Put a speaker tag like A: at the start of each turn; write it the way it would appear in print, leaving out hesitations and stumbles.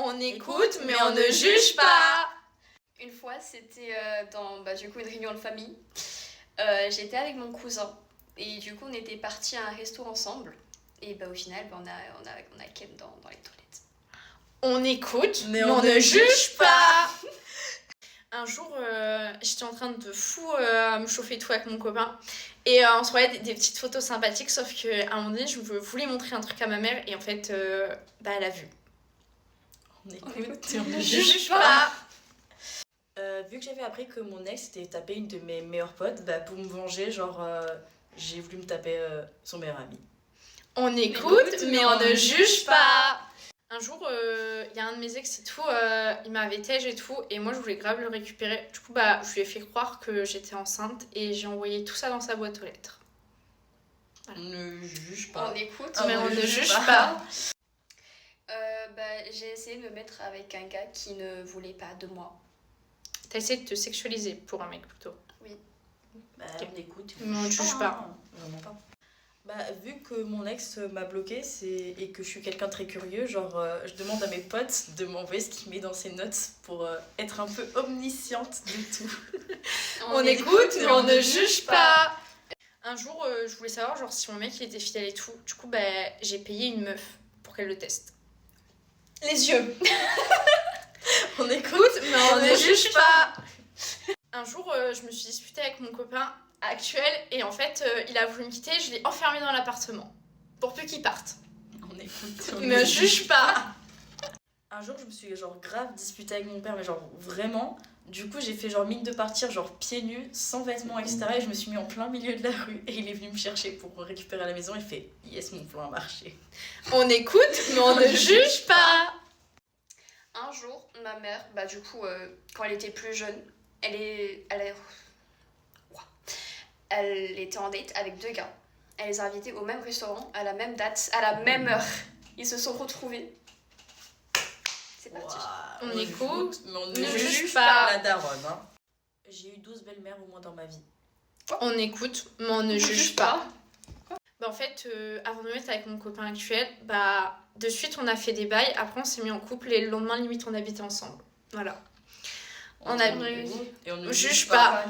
A: On écoute, mais on ne juge pas.
B: Une fois, c'était dans du coup une réunion de famille. J'étais avec mon cousin et du coup on était partis à un resto ensemble. Et au final, on a ken dans les toilettes.
A: On écoute, mais on ne juge pas. Un jour, j'étais en train de fou me chauffer tout avec mon copain. Et on se voyait des petites photos sympathiques, sauf qu'à un moment donné, je voulais montrer un truc à ma mère. Et en fait, elle a vu.
C: On écoute et on ne juge pas. Vu que j'avais appris que mon ex était tapé une de mes meilleures potes, pour me venger, j'ai voulu me taper son meilleur ami.
A: On écoute, mais on ne juge pas. Un jour, il y a un de mes ex et tout, il m'avait tège et tout, et moi je voulais grave le récupérer. Du coup, je lui ai fait croire que j'étais enceinte et j'ai envoyé tout ça dans sa boîte aux lettres.
C: Voilà. On ne juge pas.
B: On écoute,
A: mais on ne juge pas.
B: J'ai essayé de me mettre avec un gars qui ne voulait pas de moi.
A: T'as essayé de te sexualiser pour un mec plutôt.
B: Oui.
C: Okay. On écoute.
A: Mais on ne juge pas.
C: Vraiment pas. Vu que mon ex m'a bloqué et que je suis quelqu'un de très curieux, je demande à mes potes de m'envoyer ce qu'il met dans ses notes pour être un peu omnisciente de tout.
A: On écoute, mais on ne juge pas. Un jour, je voulais savoir si mon mec il était fidèle et tout. Du coup, j'ai payé une meuf pour qu'elle le teste. Les yeux.
C: On écoute,
A: mais on ne juge pas. Un jour, je me suis disputée avec mon copain actuel et en fait, il a voulu me quitter. Je l'ai enfermé dans l'appartement pour peu qu'il parte.
C: On écoute.
A: On ne juge pas.
C: Un jour, je me suis grave disputée avec mon père, mais vraiment. Du coup, j'ai fait mine de partir, pieds nus, sans vêtements, etc. Et je me suis mis en plein milieu de la rue et il est venu me chercher pour récupérer à la maison. Il fait yes, mon plan a marché. On écoute,
A: mais on ne juge pas.
B: Un jour, ma mère, quand elle était plus jeune, elle était en date avec 2 gars. Elle les a invités au même restaurant, à la même date, à la même heure. Ils se sont retrouvés. C'est parti.
C: Wow.
A: On écoute,
C: mais on
A: ne juge pas.
C: La daronne, hein. J'ai eu 12 belles-mères au moins dans ma vie.
A: On écoute, mais on ne juge pas. En fait, avant de me mettre avec mon copain actuel, de suite on a fait des bails, après on s'est mis en couple et le lendemain limite on habitait ensemble. Voilà.
C: On
A: et on ne juge pas.